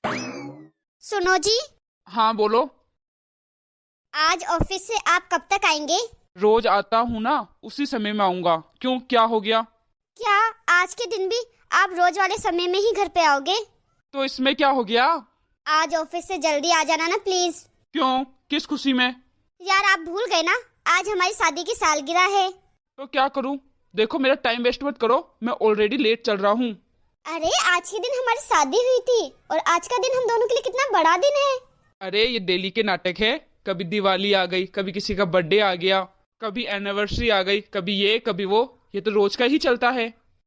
सुनो जी, हाँ बोलो। आज ऑफिस से आप कब तक आएंगे? रोज आता हूँ ना, उसी समय में आऊंगा। क्यों, क्या हो गया? क्या आज के दिन भी आप रोज वाले समय में ही घर पे आओगे? तो इसमें क्या हो गया? आज ऑफिस से जल्दी आ जाना ना प्लीज। क्यों, किस खुशी में? यार आप भूल गए ना, आज हमारी शादी की सालगिरह है। तो क्या करूँ? देखो, मेरा टाइम वेस्ट मत करो, मैं ऑलरेडी लेट चल रहा हूँ। अरे आज के दिन हमारी शादी हुई थी और आज का दिन हम दोनों के लिए कितना बड़ा दिन है। अरे ये डेली के नाटक है। कभी दिवाली आ गई, कभी किसी का बर्थडे आ गया, कभी एनिवर्सरी आ गई, कभी ये कभी वो। ये तो रोज का ही चलता है।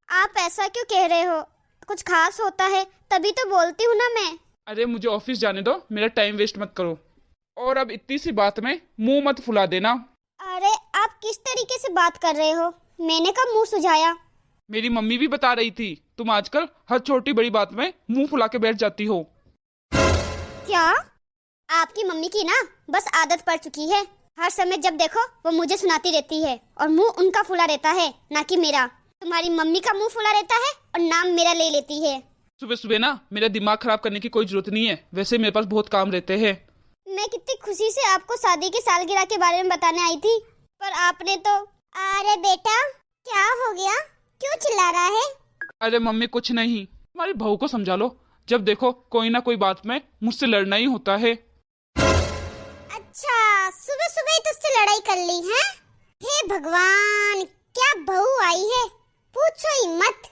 आप ऐसा क्यों कह रहे हो? कुछ खास होता है तभी तो बोलती हूँ ना मैं। अरे मुझे ऑफिस जाने दो, मेरा टाइम वेस्ट मत करो। और अब इतनी सी बात में मुंह मत फुला देना। अरे आप किस तरीके से बात कर रहे हो? मैंने कब मुंह सुझाया? मेरी मम्मी भी बता रही थी, तुम आजकल हर छोटी बड़ी बात में मुंह फुला के बैठ जाती हो। क्या? आपकी मम्मी की ना बस आदत पड़ चुकी है। हर समय जब देखो वो मुझे सुनाती रहती है और मुंह उनका फुला रहता है, ना कि मेरा। तुम्हारी मम्मी का मुंह फुला रहता है और नाम मेरा ले लेती है। सुबह सुबह ना मेरा दिमाग खराब करने की कोई जरूरत नहीं है। वैसे मेरे पास बहुत काम रहते हैं। मैं कितनी खुशी से आपको शादी की सालगिरह के बारे में बताने आई थी, पर आपने तो। अरे बेटा, क्या हो गया? क्यों चिल्ला रहा है? अरे मम्मी कुछ नहीं, तुम्हारी बहू को समझा लो। जब देखो कोई ना कोई बात में मुझसे लड़ना ही होता है। अच्छा, सुबह सुबह ही तुझसे लड़ाई कर ली है? हे भगवान, क्या बहू आई है, पूछो ही मत।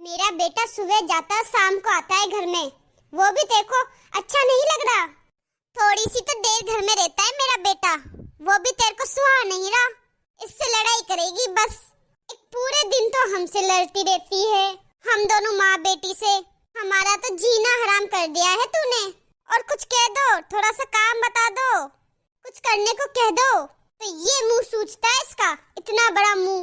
मेरा बेटा सुबह जाता शाम को आता है घर में, वो भी देखो अच्छा नहीं लग रहा। थोड़ी सी तो देर घर में रहता है मेरा बेटा, वो भी तेरे को सुहा नहीं रहा। इससे लड़ाई करेगी बस। एक पूरे दिन तो हमसे लड़ती रहती है, हम दोनों माँ बेटी से। हमारा तो जीना हराम कर दिया है तूने। और कुछ कह दो, थोड़ा सा काम बता दो, कुछ करने को कह दो तो ये मुंह सूझता है इसका। इतना बड़ा मुंह,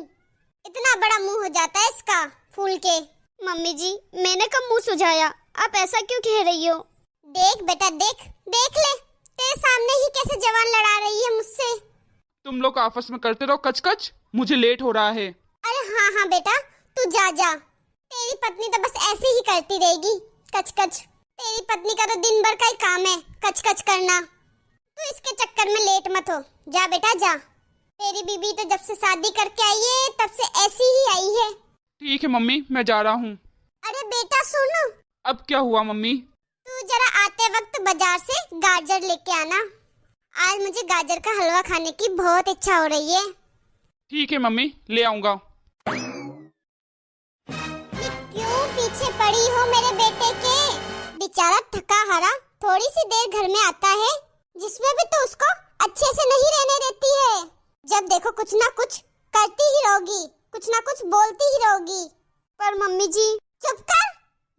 इतना बड़ा मुंह हो जाता है इसका फूल के। मम्मी जी, मैंने कब मुंह सुझाया? आप ऐसा क्यों कह रही हो? देख बेटा, देख देख ले, तेरे सामने ही कैसे जवान लड़ा रही है मुझसे। तुम लोग आपस में करते रहो कच कच, मुझे लेट हो रहा है। अरे हाँ हाँ बेटा, तू जा जा। तेरी पत्नी तो बस ऐसे ही करती रहेगी, कच कच। तेरी पत्नी का तो दिन भर का ही काम है कच कच करना। तू इसके चक्कर में लेट मत हो, जा बेटा जा। तेरी बीबी तो जब से शादी करके आई है तब से ऐसी ही आई है। ठीक है मम्मी, मैं जा रहा हूँ। अरे बेटा सुनो। अब क्या हुआ मम्मी? तू जरा आते वक्त बाजार से गाजर लेके आना। आज मुझे गाजर का हलवा खाने की बहुत इच्छा हो रही है। ठीक है मम्मी, ले आऊंगा। क्यों पीछे पड़ी हो मेरे बेटे के? बेचारा थका हारा थोड़ी सी देर घर में आता है, जिसमें भी तो उसको अच्छे से नहीं रहने देती है। जब देखो कुछ ना कुछ करती ही रहोगी, कुछ ना कुछ बोलती ही रहोगी। पर मम्मी जी। चुप कर,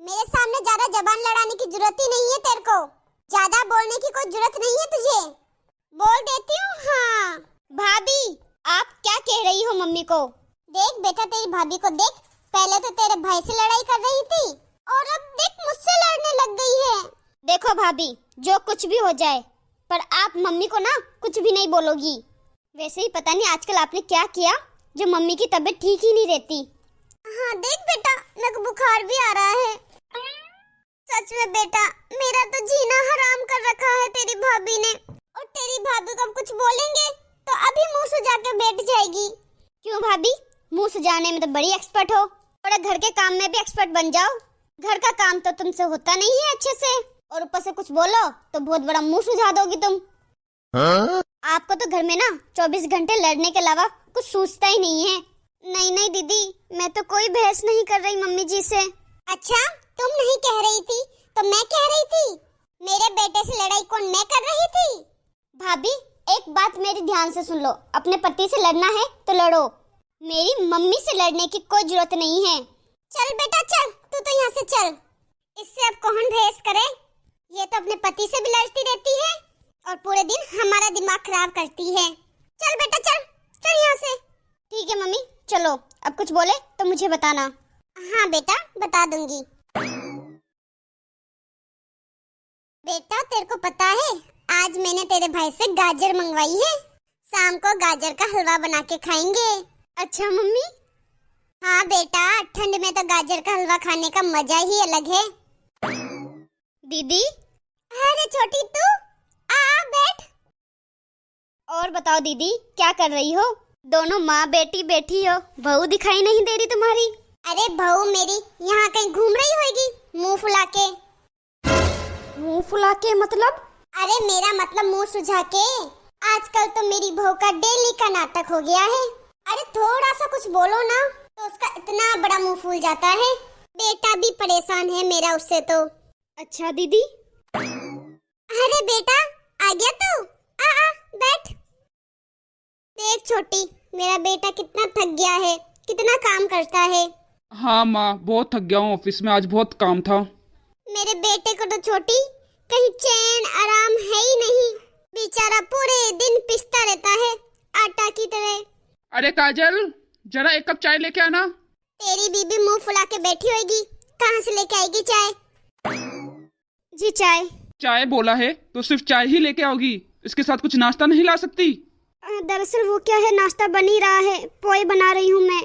मेरे सामने ज्यादा जबान लड़ाने की जरूरत ही नहीं है तेरे को। ज्यादा बोलने की कोई जरूरत नहीं है तुझे, बोल देती हूँ। हाँ भाभी, आप क्या कह रही हो मम्मी को? देख बेटा, तेरी भाभी को देख, पहले तो तेरे भाई से लड़ाई कर रही थी और अब देख मुझसे लड़ने लग गई है। देखो भाभी, जो कुछ भी हो जाए, पर आप मम्मी को ना कुछ भी नहीं बोलोगी। वैसे ही पता नहीं आजकल आपने क्या किया जो मम्मी की तबीयत ठीक ही नहीं रहती। हाँ देख बेटा, मेरे को बुखार भी आ रहा है। सच में बेटा, मेरा तो जीना हराम कर रखा है तेरी भाभी ने। और तेरी भाभी को अब कुछ बोलेंगे तो अभी मुंह सुझा के बैठ जाएगी। क्यों भाभी, मुंह सुझाने में तो बड़ी एक्सपर्ट हो, थोड़ा घर के काम में भी एक्सपर्ट बन जाओ। घर का काम तो तुमसे होता नहीं है अच्छे से, और ऊपर से कुछ बोलो तो बहुत बड़ा मुंह सुझा दोगी तुम। आपको तो घर में ना 24 घंटे लड़ने के अलावा कुछ सूझता ही नहीं है। नहीं नहीं दीदी, मैं तो कोई बहस नहीं कर रही मम्मी जी से। अच्छा, तुम नहीं कह रही थी तो मैं कह रही थी? मेरे बेटे से लड़ाई कौन मैं कर रही थी? भाभी एक बात मेरी ध्यान से सुन लो, अपने पति से लड़ना है तो लड़ो, मेरी मम्मी से लड़ने की कोई जरूरत नहीं है। चल बेटा चल, तू तो यहाँ से चल। इससे अब कौन बहस करे? ये तो अपने पति से भी लड़ती रहती है और पूरे दिन हमारा दिमाग खराब करती है। चल बेटा चल, चल यहाँ से। ठीक है मम्मी, चलो। अब कुछ बोले तो मुझे बताना। हाँ बेटा, बता दूंगी। बेटा तेरे को पता है, आज मैंने तेरे भाई से गाजर मंगवाई है। शाम को गाजर का हलवा बना के खाएंगे। अच्छा मम्मी? हाँ बेटा, ठंड में तो गाजर का हलवा खाने का मजा ही अलग है। दीदी। अरे छोटी तू आ बैठ। और बताओ दीदी, क्या कर रही हो? दोनों माँ बेटी बैठी हो, बहू दिखाई नहीं दे रही तुम्हारी। अरे बहू मेरी यहाँ कहीं घूम रही होगी मुंह फुला के। मुंह फुला के मतलब? अरे मेरा मतलब मुंह सुझा के। आजकल तो मेरी बहू का डेली का नाटक हो गया है। अरे थोड़ा सा कुछ बोलो ना तो उसका इतना बड़ा मुंह फूल जाता है। बेटा भी परेशान है मेरा उससे तो। अच्छा दीदी। अरे बेटा आ गया तू? आ बैठ। देख छोटी, मेरा बेटा कितना थक गया है, कितना काम करता है। हाँ माँ, बहुत थक गया हूँ, ऑफिस में आज बहुत काम था। मेरे बेटे को तो छोटी कहीं चैन आराम है ही नहीं। बेचारा पूरे दिन पिसता रहता है आटा की तरह। अरे काजल, जरा एक कप चाय लेके आना। तेरी बीबी मुंह फुला के बैठी होगी, कहाँ से लेके आएगी चाय? जी चाय। चाय बोला है तो सिर्फ चाय ही लेके आओगी, इसके साथ कुछ नाश्ता नहीं ला सकती? दरअसल वो क्या है, नाश्ता बन ही रहा है, पोहे बना रही हूँ मैं।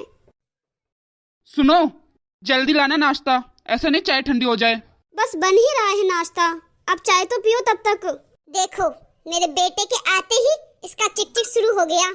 सुनो, जल्दी लाना नाश्ता, ऐसा नहीं चाय ठंडी हो जाए। बस बन ही रहा है नाश्ता, अब चाय तो पियो तब तक। देखो मेरे बेटे के आते ही इसका चिक-चिक शुरू हो गया।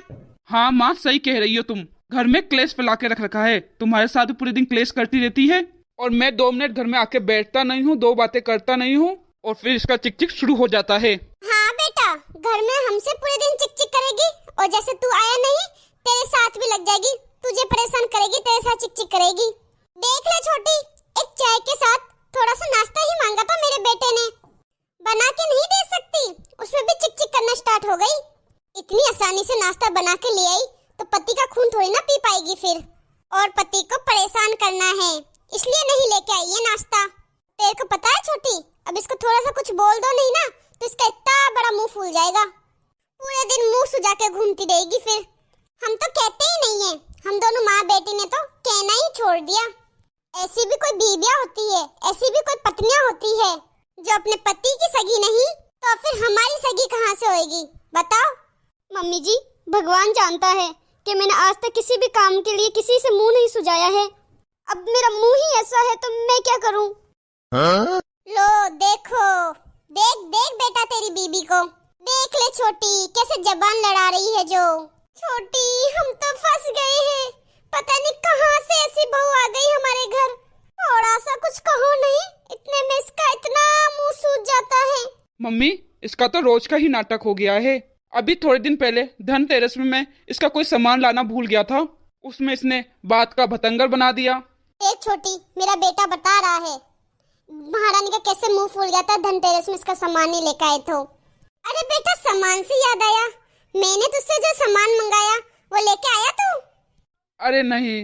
हाँ माँ, सही कह रही हो तुम। घर में क्लेश फैला के रख रखा है, तुम्हारे साथ पूरे दिन क्लेश करती रहती है और मैं 2 मिनट घर में आके बैठता नहीं हूँ, 2 बातें करता नहीं हूँ और फिर इसका चिक-चिक शुरू हो जाता है। हाँ बेटा, घर में हमसे पूरे दिन चिक-चिक करेगी और जैसे तू आया नहीं तेरे साथ भी लग जाएगी, तुझे परेशान करेगी, तेरे साथ चिक-चिक करेगी। देख ले छोटी, एक चाय के साथ थोड़ा सा नाश्ता ही मांगा था मेरे बेटे ने, बना के नहीं दे सकती, उसमें भी चिक-चिक करना स्टार्ट हो गई। इतनी आसानी से नाश्ता बना के ले आई तो पति का खून थोड़ी ना पी पाएगी फिर, और पति को परेशान करना है इसलिए नहीं लेके आई है नाश्ता। तेरे को पता है छोटी, अब इसको थोड़ा सा कुछ बोल दो नहीं ना तो इसका इतना बड़ा मुंह फूल जाएगा, पूरे दिन मुंह सुजा के घूमती रहेगी फिर। हम तो कहते ही नहीं है, हम दोनों माँ बेटी ने तो कहना ही छोड़ दिया। ऐसी भी कोई बीवियां होती है, ऐसी भी कोई पत्नियां होती है जो अपने पति की सगी नहीं तो फिर हमारी सगी कहाँ से होएगी बताओ? मम्मी जी, भगवान जानता है कि मैंने आज तक किसी भी काम के लिए किसी से मुंह नहीं सुजाया है। अब मेरा मुंह ही ऐसा है तो मैं क्या करूं? लो देखो, देख देख बेटा तेरी बीबी को, देख ले छोटी कैसे जबान लड़ा रही है जो। छोटी हम तो फंस गए हैं, पता नहीं कहाँ से ऐसी बहू आ गई हमारे घर। थोड़ा सा कुछ कहो नहीं, इतने में इसका इतना मुंह सूज जाता है। मम्मी, इसका तो रोज का ही नाटक हो गया है। अभी थोड़े दिन पहले धनतेरस में मैं इसका कोई सामान लाना भूल गया था, उसमें इसने बात का भतंगर बना दिया। देख छोटी, मेरा बेटा बता रहा है महारानी का कैसे मुंह फूल गया था धनतेरस में इसका सामान नहीं लेकर आए तो। अरे बेटा, सामान से याद आया, मैंने तुझसे जो सामान मंगाया वो लेके आया तू? अरे नहीं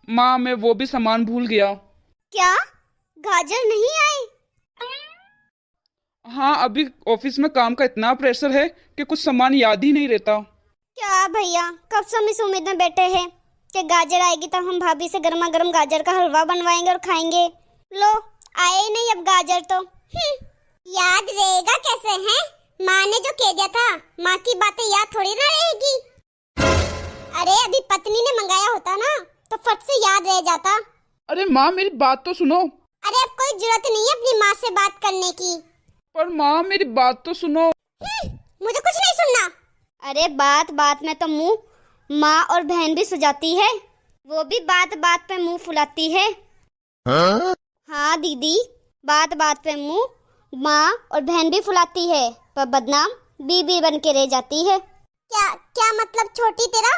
माँ, मैं वो भी सामान भूल गया। क्या गाजर नहीं आए? हाँ, अभी ऑफिस में काम का इतना प्रेशर है कि कुछ सामान याद ही नहीं रहता। क्या भैया, कब से हम इस उम्मीद में बैठे हैं कि गाजर आएगी तब हम भाभी से गर्मा गर्म गाजर का हलवा बनवाएंगे और खाएंगे। लो, आए ही नहीं अब गाजर तो। याद रहेगा कैसे है? माँ ने जो कह दिया था, माँ की बातें याद थोड़ी ना रहेगी। अरे अभी पत्नी ने मंगाया होता ना तो फट से याद रह जाता। अरे माँ, मेरी बात तो सुनो। अरे अब कोई जरूरत नहीं है अपनी माँ से बात करने की। पर माँ, मेरी बात तो सुनो। मुझे कुछ नहीं सुनना। अरे बात बात में तो मुंह माँ और बहन भी सुजाती है, वो भी बात बात पे मुंह फुलाती है। हाँ दीदी, बात बात पे मुंह माँ और बहन भी फुलाती है पर बदनाम बीबी बन के रह जाती है। क्या क्या मतलब छोटी तेरा?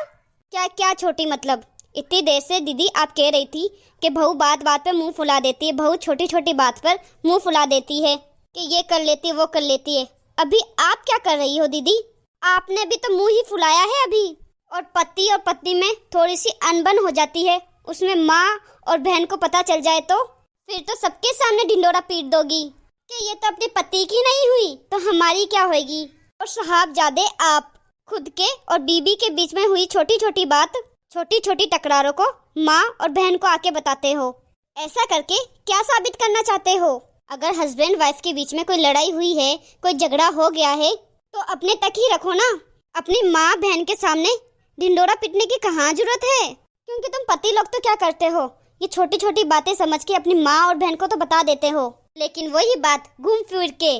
क्या क्या छोटी मतलब? इतनी देर से दीदी आप कह रही थी कि बहू बात बात पे मुंह फुला देती है, बहू छोटी छोटी बात पर मुंह फुला देती है कि ये कर लेती है वो कर लेती है। अभी आप क्या कर रही हो दीदी? आपने भी तो मुंह ही फुलाया है अभी। और पति और पत्नी में थोड़ी सी अनबन हो जाती है, उसमें माँ और बहन को पता चल जाए तो फिर तो सबके सामने ढिंडोरा पीट दोगी कि ये तो अपने पति की नहीं हुई तो हमारी क्या होगी। और साहबजादे आप खुद के और बीबी के बीच में हुई छोटी छोटी बात, छोटी छोटी टकरारों को माँ और बहन को आके बताते हो। ऐसा करके क्या साबित करना चाहते हो? अगर हस्बैंड वाइफ के बीच में कोई लड़ाई हुई है, कोई झगड़ा हो गया है तो अपने तक ही रखो ना, अपनी माँ बहन के सामने ढिंडोरा पीटने की कहाँ जरूरत है? क्योंकि तुम पति लोग तो क्या करते हो, ये छोटी छोटी बातें समझ के अपनी माँ और बहन को तो बता देते हो लेकिन वही बात घूम फिर के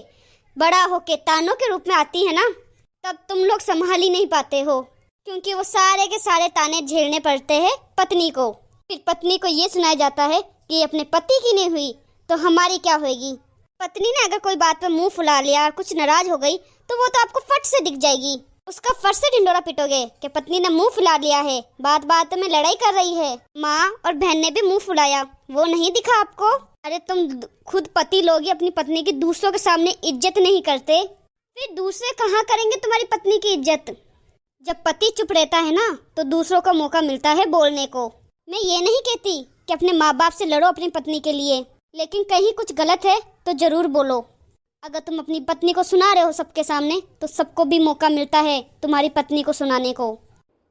बड़ा होके तानों के रूप में आती है ना, तब तुम लोग संभाल ही नहीं पाते हो, क्योंकि वो सारे के सारे ताने झेलने पड़ते हैं पत्नी को। फिर पत्नी को ये सुनाया जाता है कि ये अपने पति की नहीं हुई तो हमारी क्या होगी। पत्नी ने अगर कोई बात पर मुंह फुला लिया और कुछ नाराज हो गई तो वो तो आपको फट से दिख जाएगी। उसका फट से ढिंडोरा पिटोगे कि पत्नी ने मुंह फुला लिया है, बात बात में लड़ाई कर रही है। माँ और बहन ने भी मुंह फुलाया, वो नहीं दिखा आपको। अरे तुम खुद पति लोग ही अपनी पत्नी की दूसरों के सामने इज्जत नहीं करते, फिर दूसरे कहाँ करेंगे तुम्हारी पत्नी की इज्जत। जब पति चुप रहता है ना तो दूसरों को मौका मिलता है बोलने को। मैं ये नहीं कहती कि अपने माँ बाप से लड़ो अपनी पत्नी के लिए, लेकिन कहीं कुछ गलत है तो जरूर बोलो। अगर तुम अपनी पत्नी को सुना रहे हो सबके सामने तो सबको भी मौका मिलता है तुम्हारी पत्नी को सुनाने को।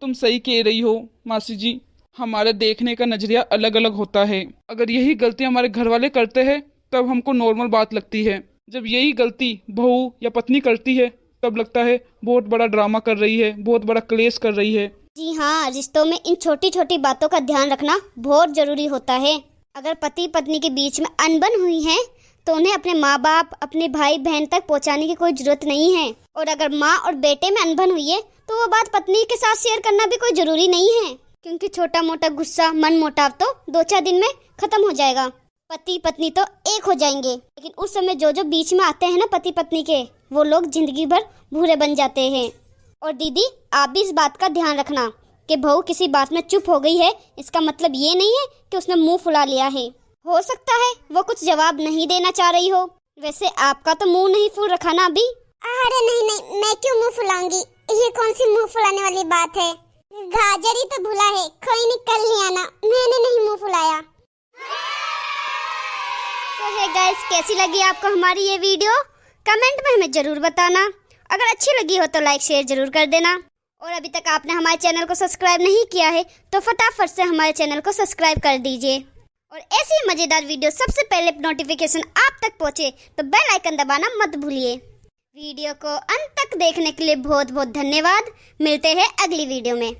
तुम सही कह रही हो मासी जी, हमारे देखने का नजरिया अलग अलग होता है। अगर यही गलती हमारे घर वाले करते हैं तब हमको नॉर्मल बात लगती है, जब यही गलती बहू या पत्नी करती है तब लगता है बहुत बड़ा ड्रामा कर रही है, बहुत बड़ा क्लेश कर रही है। जी हाँ, रिश्तों में इन छोटी छोटी बातों का ध्यान रखना बहुत जरूरी होता है। अगर पति पत्नी के बीच में अनबन हुई है तो उन्हें अपने माँ बाप, अपने भाई बहन तक पहुँचाने की कोई जरूरत नहीं है। और अगर माँ और बेटे में अनबन हुई है तो वो बात पत्नी के साथ शेयर करना भी कोई जरूरी नहीं है, क्योंकि छोटा मोटा गुस्सा, मन मुटाव तो 2-4 दिन में खत्म हो जाएगा। पति पत्नी तो एक हो जाएंगे, लेकिन उस समय जो जो बीच में आते हैं ना पति पत्नी के, वो लोग जिंदगी भर भूरे बन जाते हैं। और दीदी, आप भी इस बात का ध्यान रखना कि बहू किसी बात में चुप हो गई है, इसका मतलब ये नहीं है कि उसने मुंह फुला लिया है। हो सकता है वो कुछ जवाब नहीं देना चाह रही हो। वैसे आपका तो मुंह नहीं फूल रखा ना अभी। अरे नहीं, मैं क्यों मुंह फुलाऊंगी, ये कौन सी मुंह फुलाने वाली बात है। गाजर ही तो भुला है, कोई निकल नहीं आना, मैंने नहीं मुंह फुलाया। तो है गाइस, कैसी लगी आपको हमारी ये वीडियो? कमेंट में हमें जरूर बताना। अगर अच्छी लगी हो तो लाइक शेयर जरूर कर देना। और अभी तक आपने हमारे चैनल को सब्सक्राइब नहीं किया है तो फटाफट से हमारे चैनल को सब्सक्राइब कर दीजिए। और ऐसी ही मजेदार वीडियो सबसे पहले नोटिफिकेशन आप तक पहुंचे तो बेल आइकन दबाना मत भूलिए। वीडियो को अंत तक देखने के लिए बहुत बहुत धन्यवाद। मिलते हैं अगली वीडियो में।